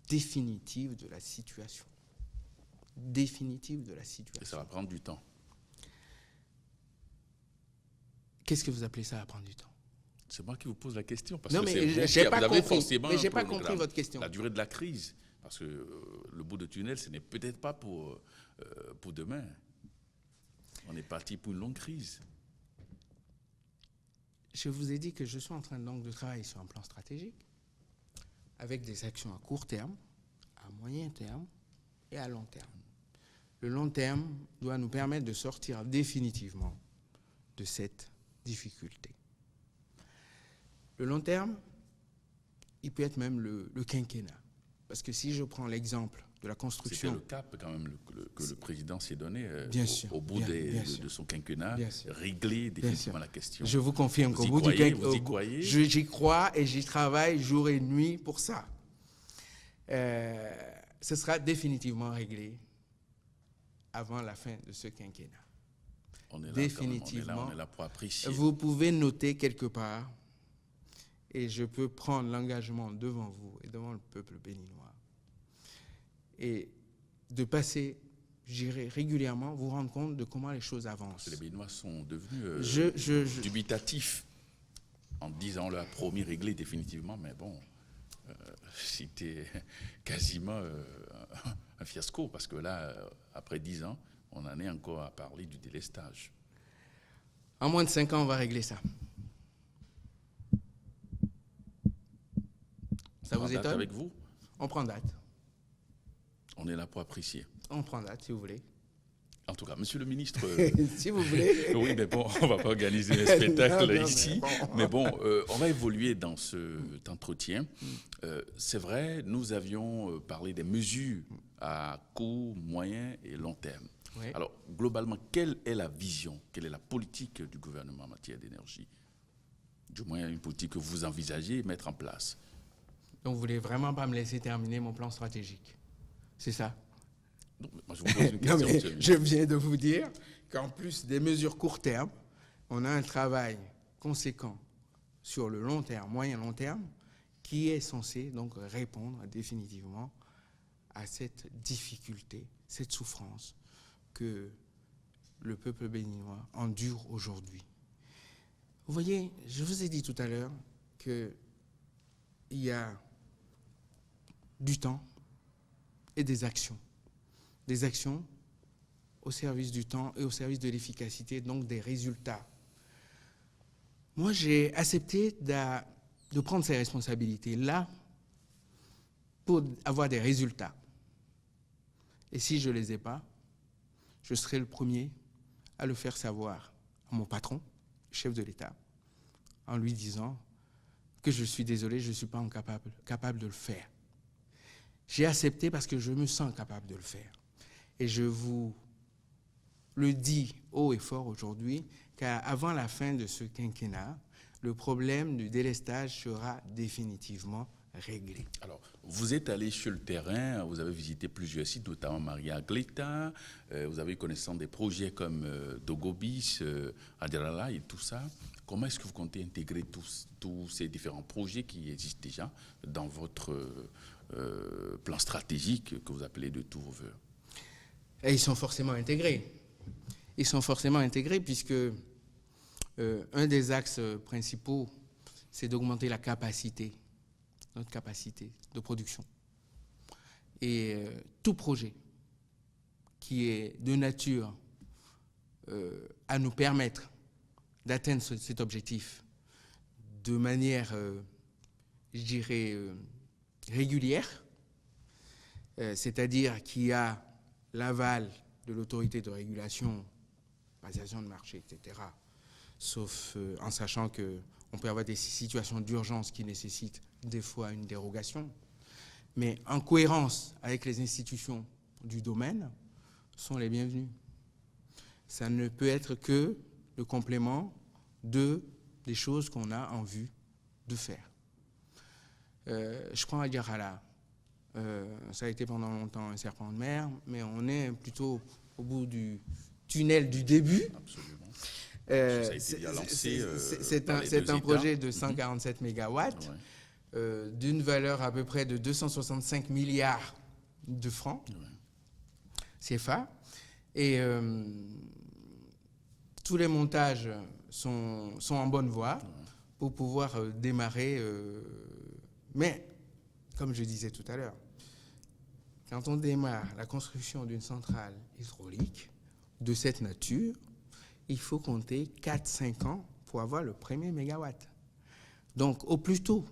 définitive de la situation. Définitive de la situation. Et ça va prendre du temps. Qu'est-ce que vous appelez ça à prendre du temps? C'est moi qui vous pose la question. Parce non, que mais je n'ai pas compris. Mais j'ai pas compris votre question. La durée de la crise. Parce que le bout de tunnel, ce n'est peut-être pas pour demain. On est parti pour une longue crise. Je vous ai dit que je suis en train donc de travailler sur un plan stratégique avec des actions à court terme, à moyen terme et à long terme. Le long terme doit nous permettre de sortir définitivement de cette difficulté. Le long terme, il peut être même le quinquennat. Parce que si je prends l'exemple de la construction... C'était le cap quand même que le président s'est donné au bout de son quinquennat, régler définitivement la question. Je vous confirme qu'au bout du quinquennat, j'y crois et j'y travaille jour et nuit pour ça. Ce sera définitivement réglé avant la fin de ce quinquennat. On est là, définitivement. on est là pour apprécier. Vous pouvez noter quelque part, et je peux prendre l'engagement devant vous et devant le peuple béninois, et de passer, j'irai régulièrement, vous rendre compte de comment les choses avancent. Les Béninois sont devenus dubitatifs en disant leur promis réglé définitivement, mais bon, c'était quasiment un fiasco, parce que là, après 10 ans, on en est encore à parler du délestage. En moins de 5 ans, on va régler ça. Ça vous étonne? Avec vous? On prend date. On est là pour apprécier. On prend date, si vous voulez. En tout cas, monsieur le ministre... si vous voulez. Oui, mais bon, on ne va pas organiser un spectacle ici. Mais bon, on va évoluer dans cet entretien. C'est vrai, nous avions parlé des mesures à court, moyen et long terme. Oui. Alors, globalement, quelle est la vision, quelle est la politique du gouvernement en matière d'énergie? Du moins, une politique que vous envisagez mettre en place. Donc, vous ne voulez vraiment pas me laisser terminer mon plan stratégique? C'est ça? Non, moi, je vous pose une question. Non, je viens de vous dire qu'en plus des mesures court terme, on a un travail conséquent sur le long terme, moyen-long terme, qui est censé donc répondre définitivement à cette difficulté, cette souffrance que le peuple béninois endure aujourd'hui. Vous voyez, je vous ai dit tout à l'heure qu'il y a du temps et des actions. Des actions au service du temps et au service de l'efficacité, donc des résultats. Moi, j'ai accepté de prendre ces responsabilités-là pour avoir des résultats. Et si je ne les ai pas, je serai le premier à le faire savoir à mon patron, chef de l'État, en lui disant que je suis désolé, je ne suis pas capable de le faire. J'ai accepté parce que je me sens capable de le faire. Et je vous le dis haut et fort aujourd'hui, qu'avant la fin de ce quinquennat, le problème du délestage sera définitivement réglé. Alors, vous êtes allé sur le terrain, vous avez visité plusieurs sites, notamment Maria Gleta, vous avez eu connaissance des projets comme Dogobis, Adirala et tout ça. Comment est-ce que vous comptez intégrer tous ces différents projets qui existent déjà dans votre plan stratégique que vous appelez de tous vos voeux? Et ils sont forcément intégrés. Ils sont forcément intégrés puisque un des axes principaux, c'est d'augmenter la capacité, notre capacité de production. Et tout projet qui est de nature à nous permettre d'atteindre cet objectif de manière, je dirais, régulière, c'est-à-dire qui a l'aval de l'autorité de régulation, validation de marché, etc., sauf en sachant qu'on peut avoir des situations d'urgence qui nécessitent des fois une dérogation, mais en cohérence avec les institutions du domaine, sont les bienvenus. Ça ne peut être que le complément des choses qu'on a en vue de faire. Je prends Adirala. Ça a été pendant longtemps un serpent de mer, mais on est plutôt au bout du tunnel du début. Absolument. Ça a été bien lancé. C'est un projet de 147 mégawatts, d'une valeur à peu près de 265 milliards de francs CFA. Et tous les montages sont en bonne voie pour pouvoir démarrer. Mais, comme je disais tout à l'heure, quand on démarre la construction d'une centrale hydraulique de cette nature, il faut compter 4-5 ans pour avoir le premier mégawatt. Donc, au plus tôt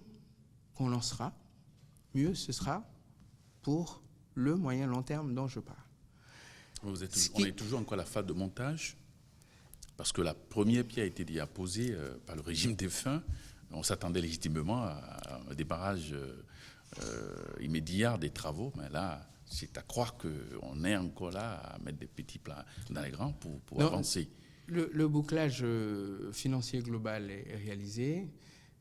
qu'on lancera, mieux ce sera pour le moyen-long terme dont je parle. On est toujours encore à la phase de montage, parce que la première pierre a été déjà posée par le régime défunt. On s'attendait légitimement à un démarrage immédiat des travaux, mais là, c'est à croire qu'on est encore là à mettre des petits plats dans les grands pour avancer. Le bouclage financier global est réalisé.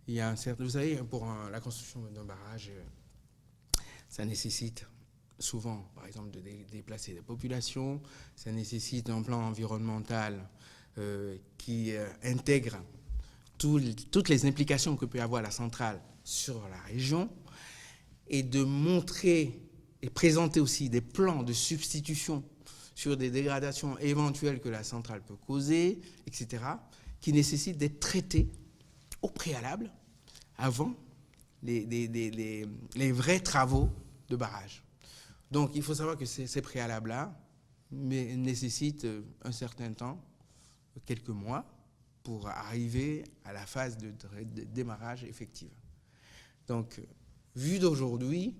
Il y a un certain, vous savez, pour la construction d'un barrage, ça nécessite souvent, par exemple, de déplacer des populations. Ça nécessite un plan environnemental qui intègre toutes les implications que peut avoir la centrale sur la région, et de montrer et présenter aussi des plans de substitution sur des dégradations éventuelles que la centrale peut causer, etc., qui nécessitent d'être traités au préalable avant les vrais travaux de barrage. Donc il faut savoir que ces préalables-là nécessitent un certain temps, quelques mois, pour arriver à la phase de démarrage effective. Donc, vu d'aujourd'hui,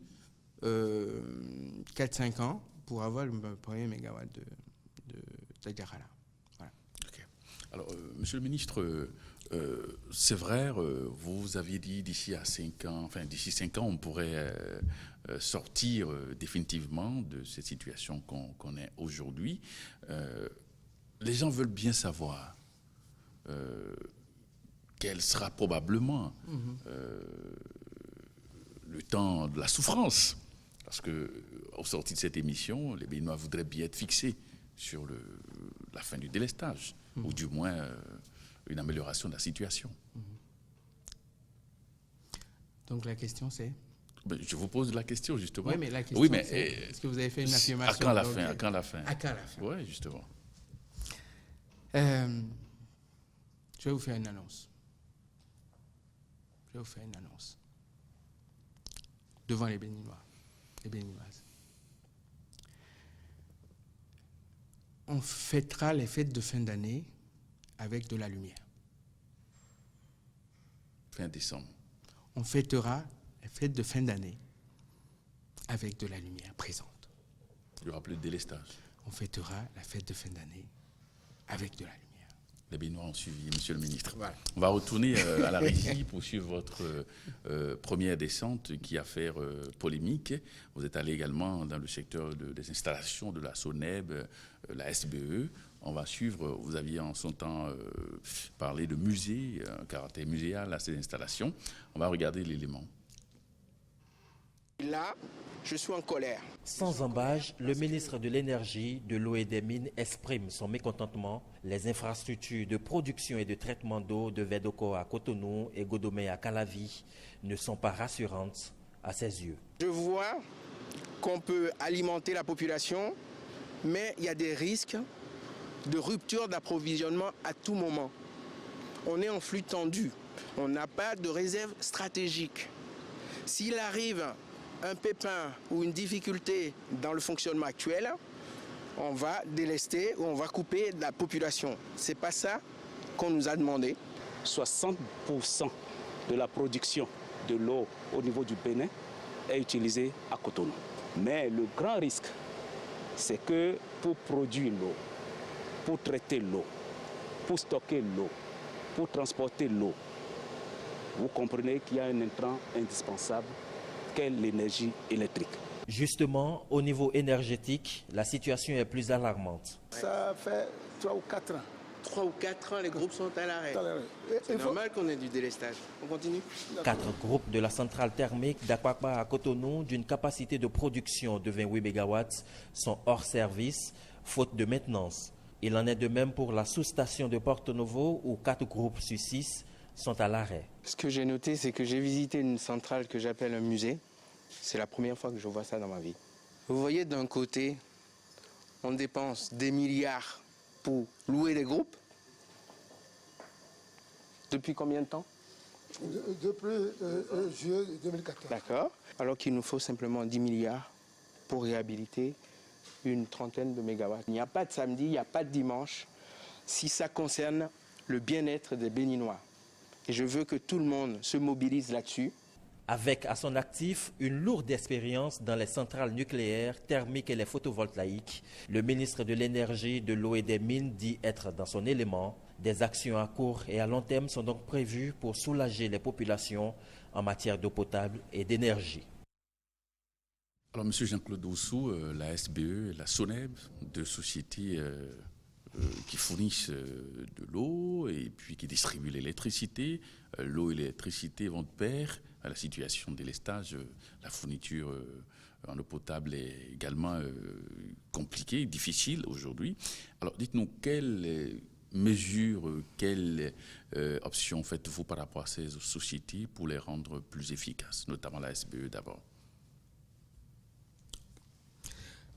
4-5 ans pour avoir le premier mégawatt de Adirala. Voilà. Okay. Alors, Monsieur le ministre, c'est vrai, vous aviez dit d'ici 5 ans, on pourrait sortir définitivement de cette situation qu'on est aujourd'hui. Les gens veulent bien savoir quel sera probablement le temps de la souffrance. Parce qu'au sorti de cette émission, les Béninois voudraient bien être fixés sur la fin du délestage, ou du moins une amélioration de la situation. Donc la question c'est ? Je vous pose la question, justement. Oui, mais la question c'est, est-ce que vous avez fait une affirmation ? À quand la fin ? À quand la fin ? À quand la fin ? Oui, justement. Je vais vous faire une annonce. Je vais vous faire une annonce. Devant les Béninois, les Béninoises. On fêtera les fêtes de fin d'année avec de la lumière. Fin décembre. On fêtera les fêtes de fin d'année avec de la lumière présente. Il y aura plus de délestage. On fêtera la fête de fin d'année avec de la lumière. Les Béninois ont suivi, Monsieur le ministre. Voilà. On va retourner à la régie pour suivre votre première descente qui a fait polémique. Vous êtes allé également dans le secteur des installations de la SONEB, la SBE. On va suivre, vous aviez en son temps parlé de musée, un caractère muséal à ces installations. On va regarder l'élément. Là, je suis en colère. Sans embâche, le ministre de l'Énergie, de l'Eau et des Mines exprime son mécontentement. Les infrastructures de production et de traitement d'eau de Vedoko à Cotonou et Godomé à Calavi ne sont pas rassurantes à ses yeux. Je vois qu'on peut alimenter la population, mais il y a des risques de rupture d'approvisionnement à tout moment. On est en flux tendu. On n'a pas de réserve stratégique. S'il arrive un pépin ou une difficulté dans le fonctionnement actuel, on va délester ou on va couper de la population. Ce n'est pas ça qu'on nous a demandé. 60% de la production de l'eau au niveau du Bénin est utilisée à Cotonou. Mais le grand risque, c'est que pour produire l'eau, pour traiter l'eau, pour stocker l'eau, pour transporter l'eau, vous comprenez qu'il y a un intrant indispensable qu'est l'énergie électrique. Justement, au niveau énergétique, la situation est plus alarmante. Ça fait 3 ou 4 ans. 3 ou 4 ans, les groupes sont à l'arrêt. C'est normal qu'on ait du délestage. On continue. 4 groupes de la centrale thermique d'Akwakwa à Cotonou, d'une capacité de production de 28 MW, sont hors service, faute de maintenance. Il en est de même pour la sous-station de Porto Novo, où 4 groupes sur 6 sont à l'arrêt. Ce que j'ai noté, c'est que j'ai visité une centrale que j'appelle un musée. C'est la première fois que je vois ça dans ma vie. Vous voyez, d'un côté, on dépense des milliards pour louer des groupes. Depuis combien de temps? Depuis juillet 2014. D'accord. Alors qu'il nous faut simplement 10 milliards pour réhabiliter une trentaine de mégawatts. Il n'y a pas de samedi, il n'y a pas de dimanche, si ça concerne le bien-être des Béninois. Et je veux que tout le monde se mobilise là-dessus. Avec à son actif une lourde expérience dans les centrales nucléaires, thermiques et les photovoltaïques, le ministre de l'Énergie, de l'Eau et des Mines dit être dans son élément. Des actions à court et à long terme sont donc prévues pour soulager les populations en matière d'eau potable et d'énergie. Alors, M. Jean-Claude Oussou, la SBE et la SONEB, deux sociétés qui fournissent de l'eau et puis qui distribuent l'électricité. L'eau et l'électricité vont de pair. La situation de délestage, la fourniture en eau potable est également compliquée, difficile aujourd'hui. Alors, dites-nous, quelles mesures, quelles options faites-vous par rapport à ces sociétés pour les rendre plus efficaces, notamment la SBE d'abord?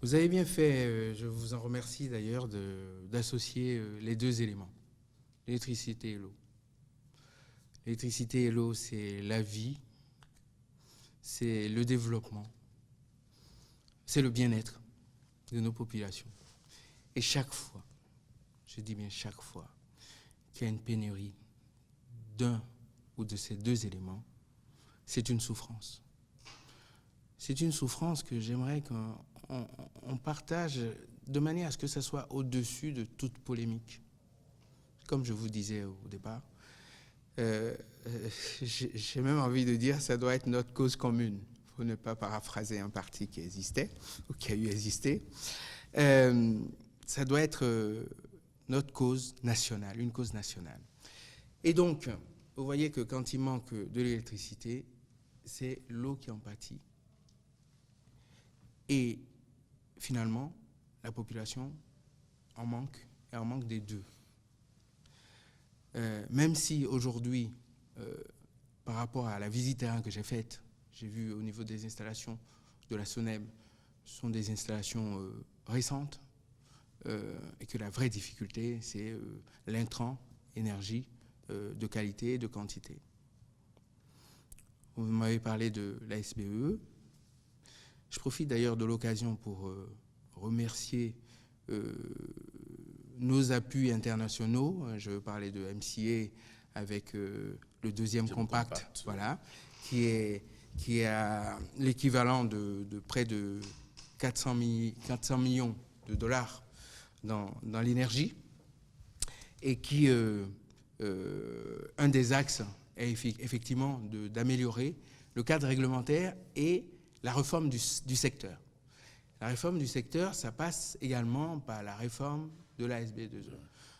Vous avez bien fait, je vous en remercie d'ailleurs, d'associer les deux éléments, l'électricité et l'eau. L'électricité et l'eau, c'est la vie, c'est le développement, c'est le bien-être de nos populations. Et chaque fois, je dis bien chaque fois, qu'il y a une pénurie d'un ou de ces deux éléments, c'est une souffrance. C'est une souffrance que j'aimerais qu'on partage de manière à ce que ça soit au-dessus de toute polémique. Comme je vous disais au départ, j'ai même envie de dire que ça doit être notre cause commune. Il faut ne pas paraphraser un parti qui existait ou qui a eu existé. Ça doit être notre cause nationale, une cause nationale. Et donc, vous voyez que quand il manque de l'électricité, c'est l'eau qui en pâtit. Et finalement, la population en manque, et en manque des deux. Même si aujourd'hui, par rapport à la visite terrain que j'ai faite, j'ai vu au niveau des installations de la SONEB, ce sont des installations récentes, et que la vraie difficulté, c'est l'intrant énergie de qualité et de quantité. Vous m'avez parlé de la SBE. Je profite d'ailleurs de l'occasion pour remercier nos appuis internationaux. Je veux parler de MCA avec le deuxième compact, voilà, qui a l'équivalent de près de 400 millions de dollars dans l'énergie, et qui, un des axes est effectivement d'améliorer le cadre réglementaire et la réforme du secteur. La réforme du secteur, ça passe également par la réforme de la SB2E.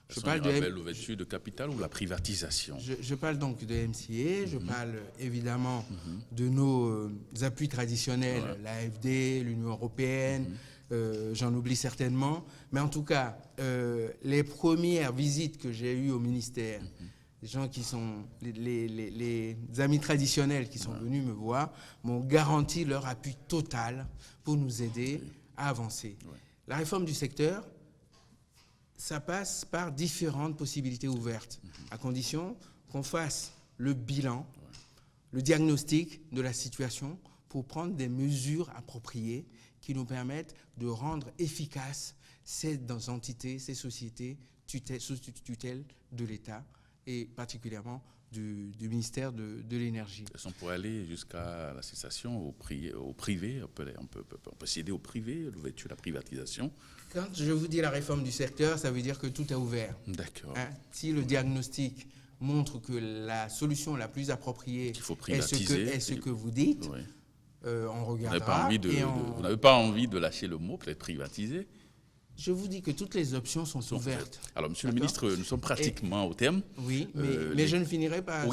Je parle de l'ouverture de capital ou la privatisation. Je parle donc de MCA, je parle évidemment de nos appuis traditionnels, l'AFD, l'Union européenne, j'en oublie certainement. Mais en tout cas, les premières visites que j'ai eues au ministère, les gens qui sont, les amis traditionnels qui sont venus me voir, m'ont garanti leur appui total pour nous aider à avancer. La réforme du secteur, ça passe par différentes possibilités ouvertes, à condition qu'on fasse le bilan, le diagnostic de la situation pour prendre des mesures appropriées qui nous permettent de rendre efficaces ces entités, ces sociétés sous tutelle de l'État et particulièrement du ministère de l'Énergie. On pourrait aller jusqu'à la cessation au privé, on peut céder au privé, l'ouverture, la privatisation. Quand je vous dis la réforme du secteur, ça veut dire que tout est ouvert. D'accord. Si le diagnostic montre que la solution la plus appropriée est ce que vous dites, on regardera. Vous n'avez pas envie de lâcher le mot, peut-être privatiser? Je vous dis que toutes les options sont ouvertes. Alors, Monsieur le ministre, nous sommes pratiquement au terme. Oui, mais je ne finirai pas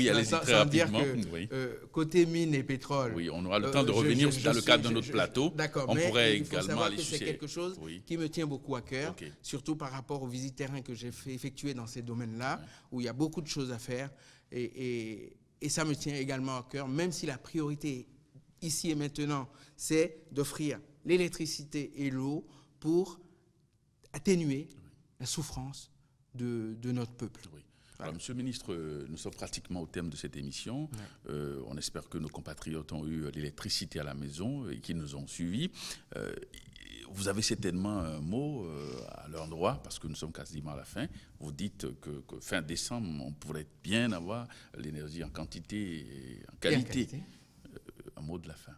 sans dire que côté mines et pétrole... Oui, on aura le temps de revenir dans le cadre de notre plateau. D'accord, on pourrait il faut également savoir aller que c'est quelque chose qui me tient beaucoup à cœur, surtout par rapport aux visites terrain que j'ai effectuées dans ces domaines-là, où il y a beaucoup de choses à faire. Et ça me tient également à cœur, même si la priorité ici et maintenant, c'est d'offrir l'électricité et l'eau pour atténuer la souffrance de notre peuple. Oui. Alors, Monsieur le ministre, nous sommes pratiquement au terme de cette émission. On espère que nos compatriotes ont eu l'électricité à la maison et qu'ils nous ont suivis. Vous avez certainement un mot à leur endroit, parce que nous sommes quasiment à la fin. Vous dites que fin décembre, on pourrait bien avoir l'énergie en quantité et en qualité. Un mot de la fin.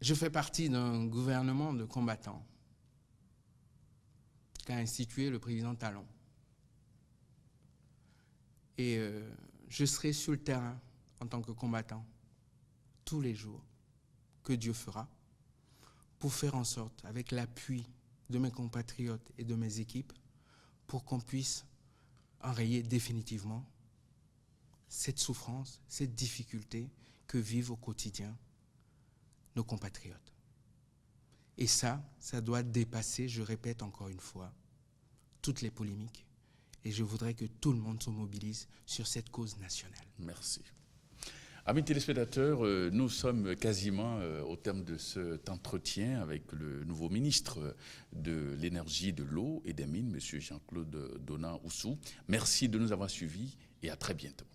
Je fais partie d'un gouvernement de combattants qu'a institué le président Talon. Et je serai sur le terrain en tant que combattant tous les jours que Dieu fera pour faire en sorte, avec l'appui de mes compatriotes et de mes équipes, pour qu'on puisse enrayer définitivement cette souffrance, cette difficulté que vivent au quotidien nos compatriotes. Et ça doit dépasser, je répète encore une fois, toutes les polémiques. Et je voudrais que tout le monde se mobilise sur cette cause nationale. Merci. Amis téléspectateurs, nous sommes quasiment au terme de cet entretien avec le nouveau ministre de l'Énergie, de l'Eau et des Mines, M. Jean-Claude Donat-Oussou. Merci de nous avoir suivis et à très bientôt.